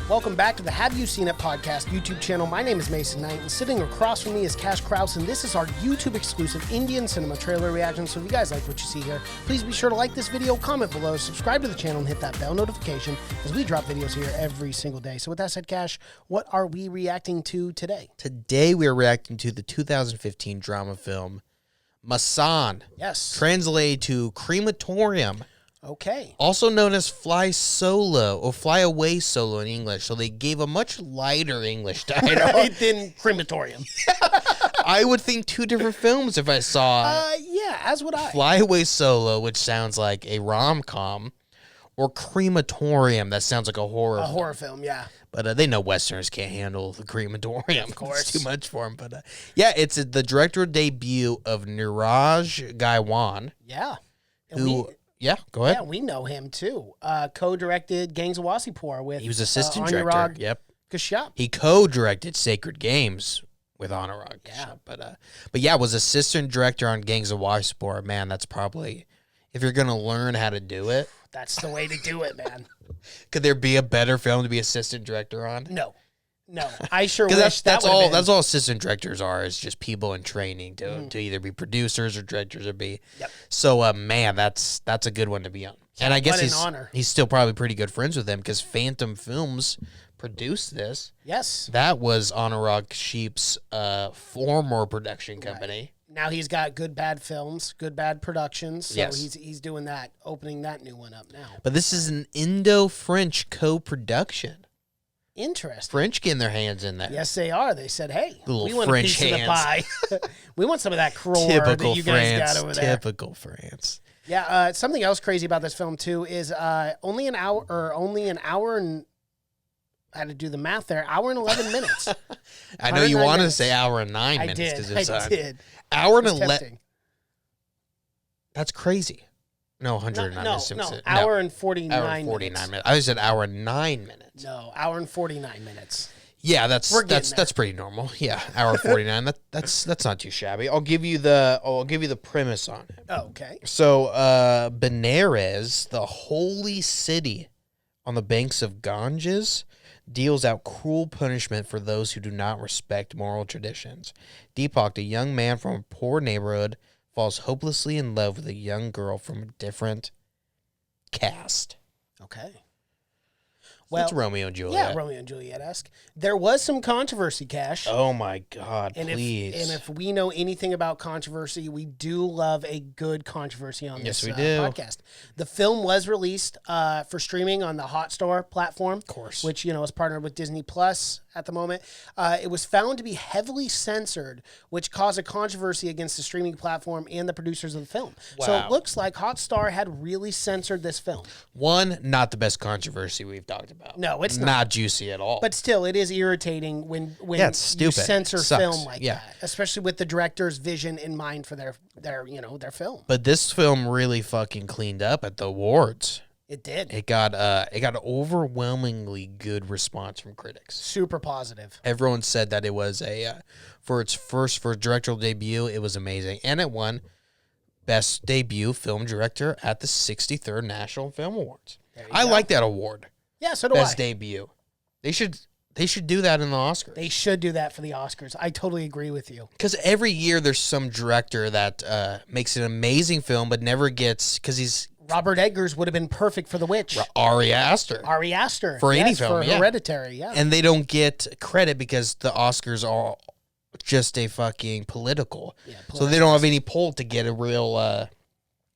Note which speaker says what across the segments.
Speaker 1: Welcome back to the Have You Seen It podcast YouTube channel. My name is Mason Knight, and sitting across from me is Cash Krause, and this is our YouTube exclusive Indian cinema trailer reaction. So if you guys like what you see here, please be sure to like this video, comment below, subscribe to the channel, and hit that bell notification as we drop videos here every single day. So with that said, Cash, what are we reacting to today?
Speaker 2: Today we are reacting to the 2015 drama film Masaan.
Speaker 1: Yes.
Speaker 2: Translated to Crematorium.
Speaker 1: Okay.
Speaker 2: Also known as Fly Solo or Fly Away Solo in English. So they gave a much lighter English title.
Speaker 1: Right, than Crematorium.
Speaker 2: I would think two different films if I saw
Speaker 1: yeah, as would I.
Speaker 2: Fly Away Solo, which sounds like a rom-com, or Crematorium, that sounds like a horror film.
Speaker 1: Horror film, yeah.
Speaker 2: But they know Westerners can't handle the Crematorium.
Speaker 1: Of course.
Speaker 2: It's too much for them. But yeah, it's the director debut of Niraj Gaiwan.
Speaker 1: Yeah.
Speaker 2: Yeah, go ahead.
Speaker 1: Yeah, we know him too. Co-directed Gangs of Wasseypur with
Speaker 2: He was assistant
Speaker 1: Anurag
Speaker 2: director. Yep.
Speaker 1: Kashyap.
Speaker 2: He co-directed Sacred Games with Anurag.
Speaker 1: Yeah.
Speaker 2: But yeah, was assistant director on Gangs of Wasseypur. Man, that's probably, if you're gonna learn how to do it,
Speaker 1: That's the way to do it, man.
Speaker 2: could there be a better film to be assistant director on?
Speaker 1: No. I sure wish
Speaker 2: that's
Speaker 1: would've
Speaker 2: all.
Speaker 1: been.
Speaker 2: That's all assistant directors are, is just people in training to either be producers or directors or be.
Speaker 1: Yep.
Speaker 2: So man, that's a good one to be on. And I guess
Speaker 1: What an honor.
Speaker 2: he's still probably pretty good friends with them because Phantom Films produced this.
Speaker 1: Yes.
Speaker 2: That was Anurag Kashyap's former production company.
Speaker 1: Now he's got Good Bad Films, Good Bad Productions. So
Speaker 2: Yes.
Speaker 1: he's doing that, opening that new one up now.
Speaker 2: But this is an Indo-French co-production.
Speaker 1: Interesting.
Speaker 2: French getting their hands in there.
Speaker 1: Yes, they are. They said, "Hey,
Speaker 2: Little
Speaker 1: we want
Speaker 2: French
Speaker 1: a piece
Speaker 2: hands.
Speaker 1: of the pie. We want some of that crore
Speaker 2: Typical
Speaker 1: that you guys
Speaker 2: France.
Speaker 1: got over there."
Speaker 2: Typical France.
Speaker 1: Yeah. Something else crazy about this film too is only an hour and I had to do the math there. Hour and 11 minutes.
Speaker 2: I know you
Speaker 1: 109
Speaker 2: wanted to
Speaker 1: minutes.
Speaker 2: say hour and 9 minutes.
Speaker 1: I did.
Speaker 2: Hour and
Speaker 1: It's
Speaker 2: 11.
Speaker 1: tempting.
Speaker 2: That's crazy. No, 109 minutes.
Speaker 1: Hour and 49
Speaker 2: hour and 49 minutes. I said hour and 9 minutes.
Speaker 1: No, hour and 49 minutes.
Speaker 2: Yeah,
Speaker 1: We're getting there.
Speaker 2: that's pretty normal. Yeah, hour 49. That's not too shabby. I'll give you the premise on it.
Speaker 1: Oh, okay.
Speaker 2: So, Benares, the holy city on the banks of Ganges, deals out cruel punishment for those who do not respect moral traditions. Deepak, a young man from a poor neighborhood, falls hopelessly in love with a young girl from a different caste.
Speaker 1: Okay.
Speaker 2: Well, it's Romeo and Juliet.
Speaker 1: Yeah, Romeo and Juliet-esque. There was some controversy, Cash.
Speaker 2: Oh my God,
Speaker 1: and
Speaker 2: please.
Speaker 1: If we know anything about controversy, we do love a good controversy on this podcast. The film was released for streaming on the Hotstar platform.
Speaker 2: Of course.
Speaker 1: Which, is partnered with Disney Plus at the moment. It was found to be heavily censored, which caused a controversy against the streaming platform and the producers of the film.
Speaker 2: Wow.
Speaker 1: So it looks like Hotstar had really censored this film.
Speaker 2: One, not the best controversy we've talked about.
Speaker 1: No, it's
Speaker 2: not juicy at all.
Speaker 1: But still, it is irritating when
Speaker 2: it's
Speaker 1: you
Speaker 2: stupid.
Speaker 1: censor
Speaker 2: It sucks.
Speaker 1: film like that, especially with the director's vision in mind for their film.
Speaker 2: But this film really fucking cleaned up at the awards.
Speaker 1: It did.
Speaker 2: It got overwhelmingly good response from critics.
Speaker 1: Super positive.
Speaker 2: Everyone said that it was for directorial debut, it was amazing, and it won Best Debut Film Director at the 63rd National Film Awards. I like that award.
Speaker 1: Yeah, so do
Speaker 2: Best
Speaker 1: I.
Speaker 2: Debut. They should do that in the Oscars.
Speaker 1: They should do that for the Oscars. I totally agree with you.
Speaker 2: Because every year there's some director that makes an amazing film but never gets, because he's
Speaker 1: Robert Eggers would have been perfect for The Witch.
Speaker 2: Ari Aster.
Speaker 1: Ari Aster.
Speaker 2: For any film,
Speaker 1: for Hereditary, yeah.
Speaker 2: And they don't get credit because the Oscars are just a fucking political.
Speaker 1: Yeah,
Speaker 2: so they don't have any pull to get a real,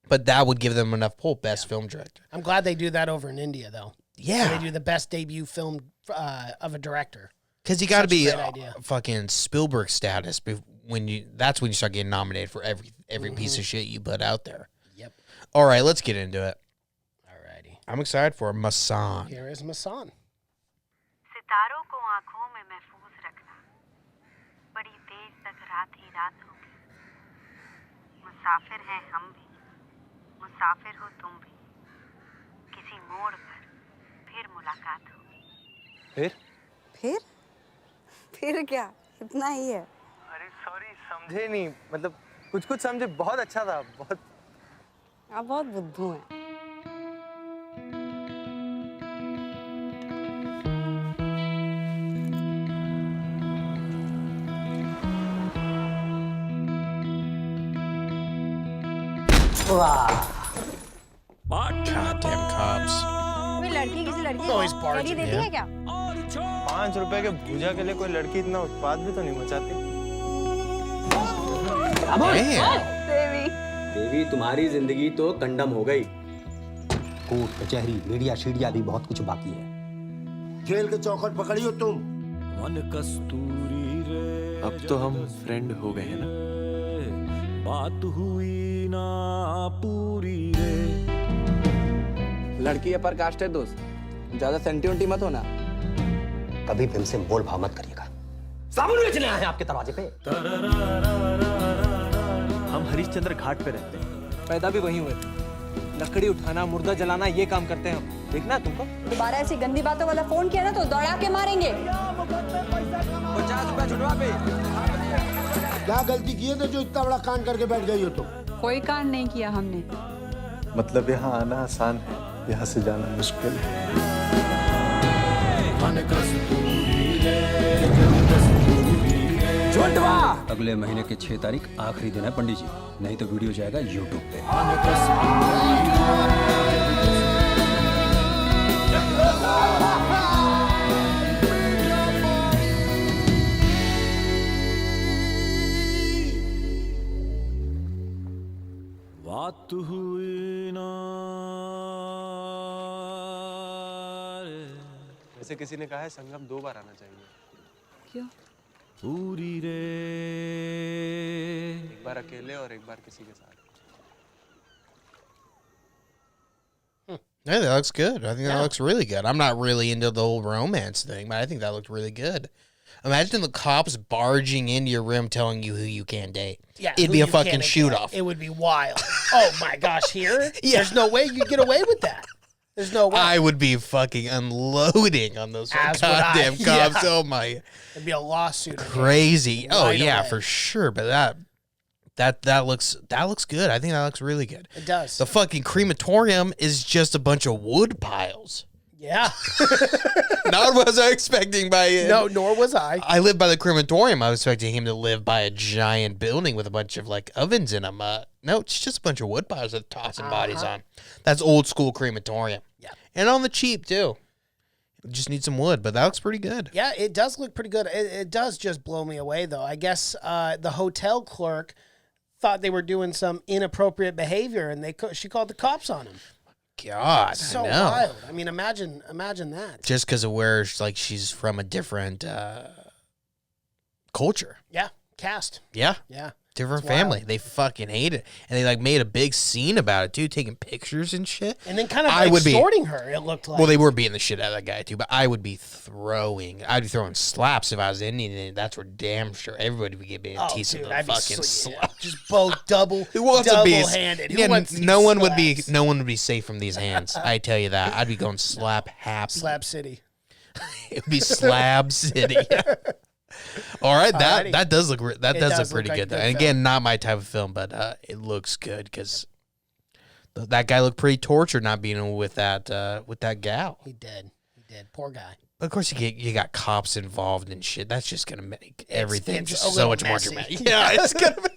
Speaker 2: but that would give them enough pull, best film director.
Speaker 1: I'm glad they do that over in India, though.
Speaker 2: Yeah.
Speaker 1: They do the best debut film of a director.
Speaker 2: Because you got to be
Speaker 1: idea.
Speaker 2: fucking Spielberg status that's when you start getting nominated for every piece of shit you put out there.
Speaker 1: Yep.
Speaker 2: All right, let's get into it.
Speaker 1: Alrighty.
Speaker 2: I'm excited for Masaan.
Speaker 1: Here is Masaan.
Speaker 3: सितारों को आंखों में महफूज रखना बड़ी देर तक रात ही रात होगी मुसाफिर हैं हम भी मुसाफिर हो तुम भी किसी मोड़ पर फिर मुलाकात होगी
Speaker 4: फिर क्या इतना ही है
Speaker 5: अरे सॉरी समझे नहीं मतलब कुछ समझे बहुत अच्छा था बहुत
Speaker 4: आप बहुत बुद्धू हैं
Speaker 2: Goddamn cops.
Speaker 4: कोई लड़की किसी लड़की
Speaker 1: Always
Speaker 4: को
Speaker 1: barging,
Speaker 4: देती है क्या?
Speaker 5: 5 रुपए के भूजा के लिए कोई लड़की इतना उत्पाद भी तो नहीं मचाती।
Speaker 2: Damn.
Speaker 6: देवी तुम्हारी जिंदगी तो कंडम हो गई। कोर्ट कचहरी मीडिया शीडिया भी बहुत कुछ बाकी है।
Speaker 7: खेल के चौखट पकड़ी हो तुम।
Speaker 8: अब तो हम फ्रेंड हो गए हैं ना। बात हुई ना पूरी रे।
Speaker 9: लड़की है पर कास्ट है दोस्त, ज्यादा सेंटिमेंटी मत होना।
Speaker 6: कभी भी हमसे मोल भाव मत करिएगा। साबुन बेचने आए हैं आपके दरवाजे पे।
Speaker 8: हम हरिश्चंद्र घाट पे रहते हैं।
Speaker 9: पैदा भी वहीं हुए थे। लकड़ी उठाना, मुर्दा जलाना, ये काम करते हैं हम। देखना है तुमको।
Speaker 4: दोबारा ऐसी गंदी बातों वाला फोन किया ना तो दौड़ा के मारेंगे।
Speaker 9: 50 रुपया छुटवा पे।
Speaker 7: क्या गलती की है तो जो इतना बड़ा कांड करके बैठ गई हो तुम?
Speaker 4: कोई कांड नहीं किया हमने।
Speaker 8: मतलब यहाँ आना आसान है, यहाँ से जाना मुश्किल है।
Speaker 6: अगले महीने की 6 तारीख आखिरी दिन है पंडित जी, नहीं तो वीडियो जाएगा यूट्यूब पे।
Speaker 8: बात हुई ना।
Speaker 5: वैसे किसी ने कहा है संगम 2 बार आना चाहिए।
Speaker 4: क्यों?
Speaker 8: पूरी रे।
Speaker 5: एक बार अकेले और एक बार किसी के साथ।
Speaker 2: Yeah, that looks good. I think that looks really good. I'm not really into the whole romance thing, but I think that looked really good. Imagine the cops barging into your room telling you who you can't date.
Speaker 1: Yeah,
Speaker 2: It'd
Speaker 1: who
Speaker 2: be a
Speaker 1: you
Speaker 2: fucking
Speaker 1: can't
Speaker 2: shoot
Speaker 1: get.
Speaker 2: off.
Speaker 1: It would be wild. Oh my gosh, here?
Speaker 2: Yeah.
Speaker 1: There's no way you'd get away with that. There's no way.
Speaker 2: I would be fucking unloading on those
Speaker 1: As would I.
Speaker 2: goddamn cops.
Speaker 1: Yeah.
Speaker 2: Oh my,
Speaker 1: It'd be a lawsuit.
Speaker 2: crazy. Oh
Speaker 1: Right
Speaker 2: yeah,
Speaker 1: away.
Speaker 2: for sure. But that looks good. I think that looks really good.
Speaker 1: It does.
Speaker 2: The fucking crematorium is just a bunch of wood piles.
Speaker 1: Yeah.
Speaker 2: Not what I was expecting by him.
Speaker 1: No, nor was I.
Speaker 2: I live by the crematorium. I was expecting him to live by a giant building with a bunch of like ovens in them. No, it's just a bunch of wood piles with tossing bodies on. That's old school crematorium.
Speaker 1: Yeah.
Speaker 2: And on the cheap too. Just need some wood, but that looks pretty good.
Speaker 1: Yeah, it does look pretty good. It does just blow me away, though. I guess the hotel clerk thought they were doing some inappropriate behavior, and she called the cops on him.
Speaker 2: God,
Speaker 1: So
Speaker 2: I know.
Speaker 1: wild. I mean, imagine that.
Speaker 2: Just because of where she's from a different culture.
Speaker 1: Yeah, cast.
Speaker 2: Yeah.
Speaker 1: Yeah.
Speaker 2: Different
Speaker 1: It's
Speaker 2: family.
Speaker 1: wild.
Speaker 2: They fucking hate it. And they like made a big scene about it too, taking pictures and shit.
Speaker 1: And then kind of
Speaker 2: I would be-
Speaker 1: extorting her, it looked like.
Speaker 2: Well, they were beating the shit out of that guy too, but I'd be throwing slaps if I was Indian. And that's for damn sure. Everybody would get being
Speaker 1: Oh,
Speaker 2: teased with
Speaker 1: dude,
Speaker 2: a
Speaker 1: I'd be
Speaker 2: fucking slap.
Speaker 1: just both double,
Speaker 2: Who wants to be
Speaker 1: double-handed. Who
Speaker 2: Yeah,
Speaker 1: wants these
Speaker 2: no one would be
Speaker 1: slaps?
Speaker 2: no one would be safe from these hands. I tell you that. I'd be going slap happy.
Speaker 1: Slap City.
Speaker 2: It'd be Slab City. All right,
Speaker 1: Alrighty.
Speaker 2: that does look that
Speaker 1: It
Speaker 2: does
Speaker 1: does
Speaker 2: look
Speaker 1: look
Speaker 2: pretty
Speaker 1: like
Speaker 2: good.
Speaker 1: a good
Speaker 2: And again, not my type of film, but it looks good because that guy looked pretty tortured not being with that gal.
Speaker 1: He did. Poor guy.
Speaker 2: But of course, you got cops involved and shit. That's just gonna make everything
Speaker 1: it's
Speaker 2: just
Speaker 1: a
Speaker 2: so
Speaker 1: little
Speaker 2: much
Speaker 1: messy.
Speaker 2: more dramatic. Yeah, it's gonna be.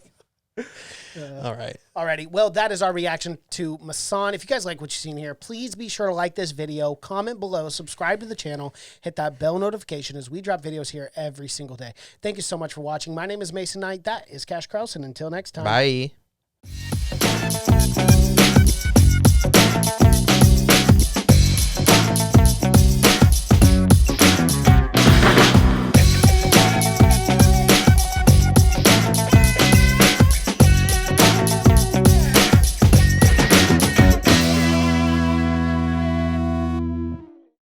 Speaker 2: All right.
Speaker 1: Alrighty, well, that is our reaction to Masaan. If you guys like what you've seen here, please be sure to like this video, comment below, subscribe to the channel, hit that bell notification as we drop videos here every single day. Thank you so much for watching. My name is Mason Knight. That is Cash Krause, and until next time.
Speaker 2: Bye.